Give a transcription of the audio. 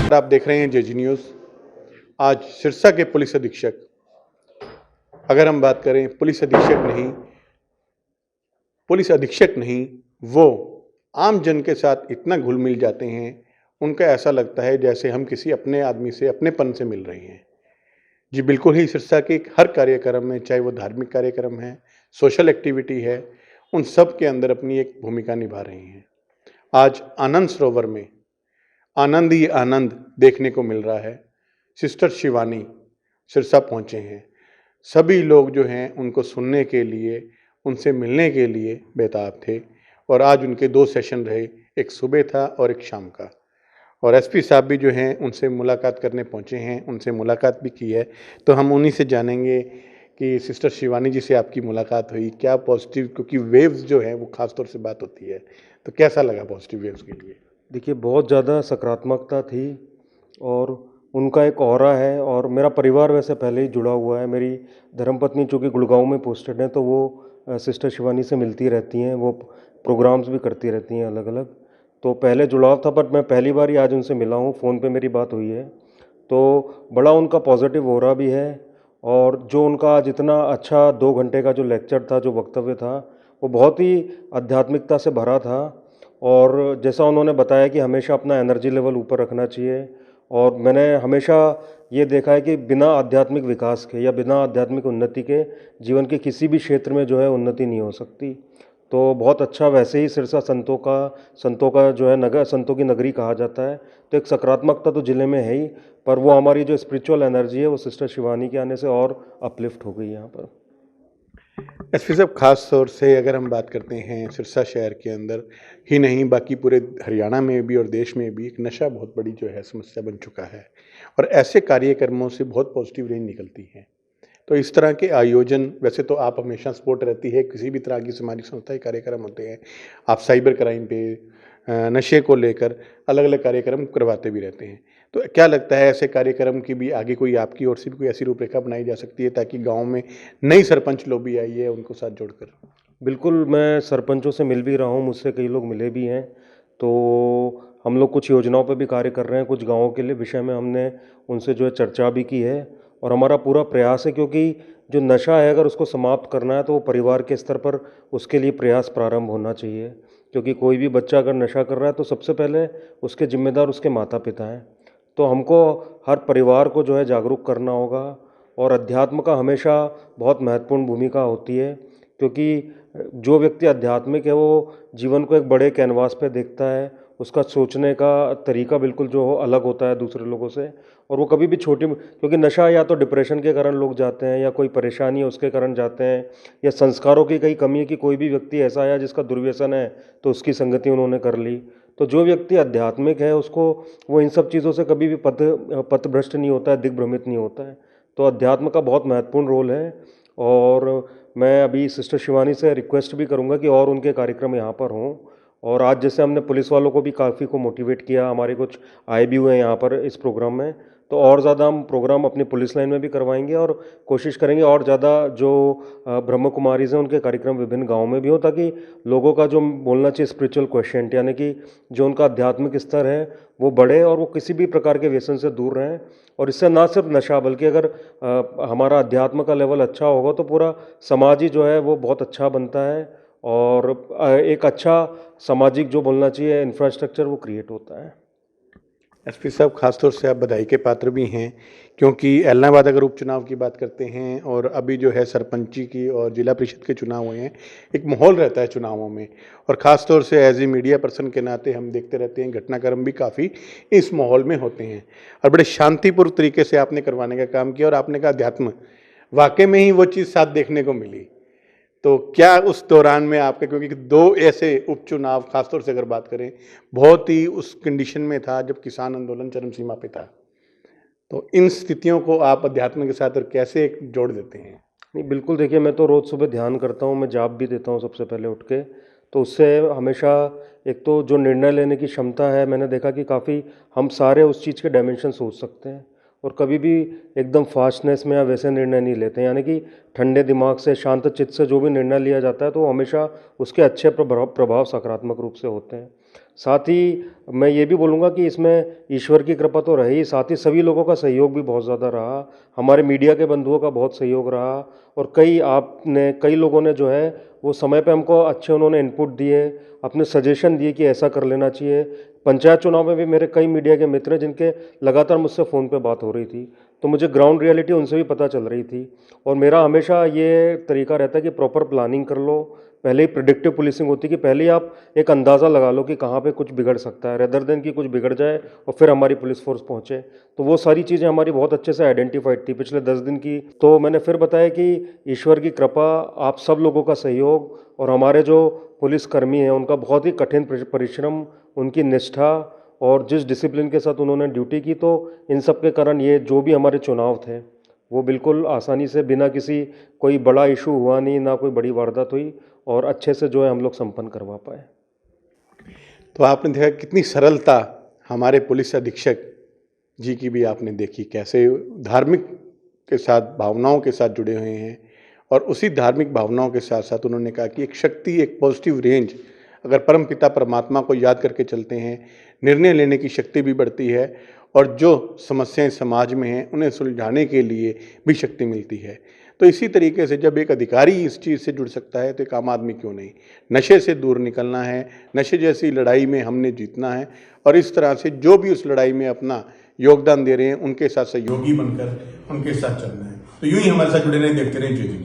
आप देख रहे हैं जेजी न्यूज़। आज सिरसा के पुलिस अधीक्षक, अगर हम बात करें पुलिस अधीक्षक नहीं, वो आम जन के साथ इतना घुल मिल जाते हैं, उनका ऐसा लगता है जैसे हम किसी अपने आदमी से अपनेपन से मिल रहे हैं। जी बिल्कुल ही सिरसा के हर कार्यक्रम में, चाहे वो धार्मिक कार्यक्रम है, सोशल एक्टिविटी है, उन सब के अंदर अपनी एक भूमिका निभा रहे हैं। आज आनंद सरोवर में आनंद ही आनंद देखने को मिल रहा है। सिस्टर शिवानी सिरसा पहुंचे हैं। सभी लोग जो हैं उनको सुनने के लिए, उनसे मिलने के लिए बेताब थे और आज उनके 2 सेशन रहे, एक सुबह था और एक शाम का। और एसपी साहब भी जो हैं उनसे मुलाकात करने पहुंचे हैं, उनसे मुलाकात भी की है। तो हम उन्हीं से जानेंगे कि सिस्टर शिवानी जी से आपकी मुलाकात हुई, क्या पॉजिटिव, क्योंकि वेव्स जो हैं वो ख़ास तौर से बात होती है, तो कैसा लगा पॉजिटिव वेव्स के लिए? देखिए, बहुत ज़्यादा सकारात्मकता थी और उनका एक ऑरा है और मेरा परिवार वैसे पहले ही जुड़ा हुआ है। मेरी धर्मपत्नी चूँकि गुड़गाँव में पोस्टेड हैं, तो वो सिस्टर शिवानी से मिलती रहती हैं, वो प्रोग्राम्स भी करती रहती हैं अलग-अलग। तो पहले जुड़ाव था, बट मैं पहली बार ही आज उनसे मिला हूँ, फ़ोन पे मेरी बात हुई है। तो बड़ा उनका पॉज़िटिव ऑरा भी है और जो उनका आज इतना अच्छा 2 घंटे का जो लेक्चर था, जो वक्तव्य था, वो बहुत ही आध्यात्मिकता से भरा था। और जैसा उन्होंने बताया कि हमेशा अपना एनर्जी लेवल ऊपर रखना चाहिए और मैंने हमेशा ये देखा है कि बिना आध्यात्मिक विकास के या बिना आध्यात्मिक उन्नति के जीवन के किसी भी क्षेत्र में जो है उन्नति नहीं हो सकती। तो बहुत अच्छा, वैसे ही सिरसा संतों का जो है नगर, संतों की नगरी कहा जाता है, तो एक सकारात्मकता तो ज़िले में है ही, पर वो हमारी जो स्पिरिचुअल एनर्जी है वो सिस्टर शिवानी के आने से और अपलिफ्ट हो गई यहाँ पर। एसपी साहब, ख़ास तौर से अगर हम बात करते हैं सिरसा शहर के अंदर ही नहीं, बाकी पूरे हरियाणा में भी और देश में भी एक नशा बहुत बड़ी जो है समस्या बन चुका है और ऐसे कार्यक्रमों से बहुत पॉजिटिव रेंज निकलती है। तो इस तरह के आयोजन, वैसे तो आप हमेशा सपोर्ट रहती है, किसी भी तरह की सामाजिक संस्था के कार्यक्रम होते हैं, आप साइबर क्राइम पे, नशे को लेकर अलग अलग कार्यक्रम करवाते भी रहते हैं। तो क्या लगता है, ऐसे कार्यक्रम की भी आगे कोई आपकी ओर से भी कोई ऐसी रूपरेखा बनाई जा सकती है ताकि गांव में नई सरपंच लोग भी आई है, उनको साथ जोड़कर? बिल्कुल, मैं सरपंचों से मिल भी रहा हूँ, मुझसे कई लोग मिले भी हैं। तो हम लोग कुछ योजनाओं पे भी कार्य कर रहे हैं, कुछ गाँवों के लिए विषय में हमने उनसे जो है चर्चा भी की है और हमारा पूरा प्रयास है, क्योंकि जो नशा है अगर उसको समाप्त करना है तो वो परिवार के स्तर पर उसके लिए प्रयास प्रारंभ होना चाहिए। क्योंकि कोई भी बच्चा अगर नशा कर रहा है तो सबसे पहले उसके ज़िम्मेदार उसके माता-पिता हैं। तो हमको हर परिवार को जो है जागरूक करना होगा और अध्यात्म का हमेशा बहुत महत्वपूर्ण भूमिका होती है, क्योंकि जो व्यक्ति आध्यात्मिक है वो जीवन को एक बड़े कैनवास पे देखता है, उसका सोचने का तरीका बिल्कुल जो अलग होता है दूसरे लोगों से और वो कभी भी क्योंकि नशा या तो डिप्रेशन के कारण लोग जाते हैं या कोई परेशानी है उसके कारण जाते हैं या संस्कारों की कई कमी है कि कोई भी व्यक्ति ऐसा है जिसका दुर्व्यसन है तो उसकी संगति उन्होंने कर ली। तो जो व्यक्ति आध्यात्मिक है उसको वो इन सब चीज़ों से कभी भी पथभ्रष्ट नहीं होता है, दिग्भ्रमित नहीं होता है। तो अध्यात्म का बहुत महत्वपूर्ण रोल है और मैं अभी सिस्टर शिवानी से रिक्वेस्ट भी करूंगा कि और उनके कार्यक्रम यहाँ पर हों। और आज जैसे हमने पुलिस वालों को भी काफ़ी को मोटिवेट किया, हमारे कुछ आए भी हुए हैं यहाँ पर इस प्रोग्राम में, तो और ज़्यादा हम प्रोग्राम अपनी पुलिस लाइन में भी करवाएंगे और कोशिश करेंगे और ज़्यादा जो ब्रह्म कुमारीज़ हैं उनके कार्यक्रम विभिन्न गाँव में भी हों, ताकि लोगों का जो बोलना चाहिए स्पिरिचुअल क्वेश्चन, यानी कि जो उनका आध्यात्मिक स्तर है वो बढ़े और वो किसी भी प्रकार के व्यसन से दूर रहें। और इससे ना सिर्फ नशा, बल्कि अगर हमारा अध्यात्म का लेवल अच्छा होगा तो पूरा समाज ही जो है वो बहुत अच्छा बनता है और एक अच्छा सामाजिक जो बोलना चाहिए इंफ्रास्ट्रक्चर वो क्रिएट होता है। एसपी साहब, ख़ास तौर से आप बधाई के पात्र भी हैं, क्योंकि ऐलनाबाद अगर उपचुनाव की बात करते हैं और अभी जो है सरपंची की और जिला परिषद के चुनाव हुए हैं, एक माहौल रहता है चुनावों में और ख़ास तौर से एज ए मीडिया पर्सन के नाते हम देखते रहते हैं, घटनाक्रम भी काफ़ी इस माहौल में होते हैं और बड़े शांतिपूर्ण तरीके से आपने करवाने का काम किया और आपने कहा अध्यात्म, वाकई में ही वो चीज़ साथ देखने को मिली। तो क्या उस दौरान में आपके, क्योंकि 2 ऐसे उपचुनाव खासतौर से अगर बात करें, बहुत ही उस कंडीशन में था जब किसान आंदोलन चरम सीमा पे था, तो इन स्थितियों को आप अध्यात्म के साथ और कैसे जोड़ देते हैं? नहीं, बिल्कुल, देखिए मैं तो रोज़ सुबह ध्यान करता हूँ, मैं जाप भी देता हूँ सबसे पहले उठ के। तो उससे हमेशा एक तो जो निर्णय लेने की क्षमता है, मैंने देखा कि काफ़ी हम सारे उस चीज़ के डायमेंशन सोच सकते हैं और कभी भी एकदम फास्टनेस में या वैसे निर्णय नहीं लेते हैं। यानी कि ठंडे दिमाग से, शांत चित्त से जो भी निर्णय लिया जाता है तो वो हमेशा उसके अच्छे प्रभाव सकारात्मक रूप से होते हैं। साथ ही मैं ये भी बोलूँगा कि इसमें ईश्वर की कृपा तो रही, साथ ही सभी लोगों का सहयोग भी बहुत ज़्यादा रहा। हमारे मीडिया के बंधुओं का बहुत सहयोग रहा और कई लोगों ने जो है वो समय पे हमको अच्छे उन्होंने इनपुट दिए, अपने सजेशन दिए कि ऐसा कर लेना चाहिए। पंचायत चुनाव में भी मेरे कई मीडिया के मित्र हैं जिनके लगातार मुझसे फ़ोन पे बात हो रही थी, तो मुझे ग्राउंड रियलिटी उनसे भी पता चल रही थी। और मेरा हमेशा ये तरीका रहता है कि प्रॉपर प्लानिंग कर लो, पहले ही प्रिडिक्टिव पुलिसिंग होती है कि पहले ही आप एक अंदाज़ा लगा लो कि कहाँ पे कुछ बिगड़ सकता है, रेदर देन कि कुछ बिगड़ जाए और फिर हमारी पुलिस फोर्स पहुँचे। तो वो सारी चीज़ें हमारी बहुत अच्छे से आइडेंटिफाइड थी पिछले 10 दिन की। तो मैंने फिर बताया कि ईश्वर की कृपा, आप सब लोगों का सहयोग और हमारे जो पुलिसकर्मी हैं उनका बहुत ही कठिन परिश्रम, उनकी निष्ठा और जिस डिसिप्लिन के साथ उन्होंने ड्यूटी की, तो इन सब के कारण ये जो भी हमारे चुनाव थे वो बिल्कुल आसानी से बिना किसी कोई बड़ा इशू हुआ नहीं, ना कोई बड़ी वारदात हुई और अच्छे से जो है हम लोग संपन्न करवा पाए। तो आपने देखा कितनी सरलता हमारे पुलिस अधीक्षक जी की भी आपने देखी, कैसे धार्मिक के साथ, भावनाओं के साथ जुड़े हुए हैं और उसी धार्मिक भावनाओं के साथ साथ उन्होंने कहा कि एक शक्ति, एक पॉजिटिव रेंज अगर परमपिता परमात्मा को याद करके चलते हैं, निर्णय लेने की शक्ति भी बढ़ती है और जो समस्याएं समाज में हैं उन्हें सुलझाने के लिए भी शक्ति मिलती है। तो इसी तरीके से जब एक अधिकारी इस चीज़ से जुड़ सकता है तो एक आम आदमी क्यों नहीं। नशे से दूर निकलना है, नशे जैसी लड़ाई में हमने जीतना है और इस तरह से जो भी उस लड़ाई में अपना योगदान दे रहे हैं उनके साथ सहयोगी बनकर उनके साथ चलना है। तो यूं ही हमारे साथ जुड़े रहें, देखते रहें जय।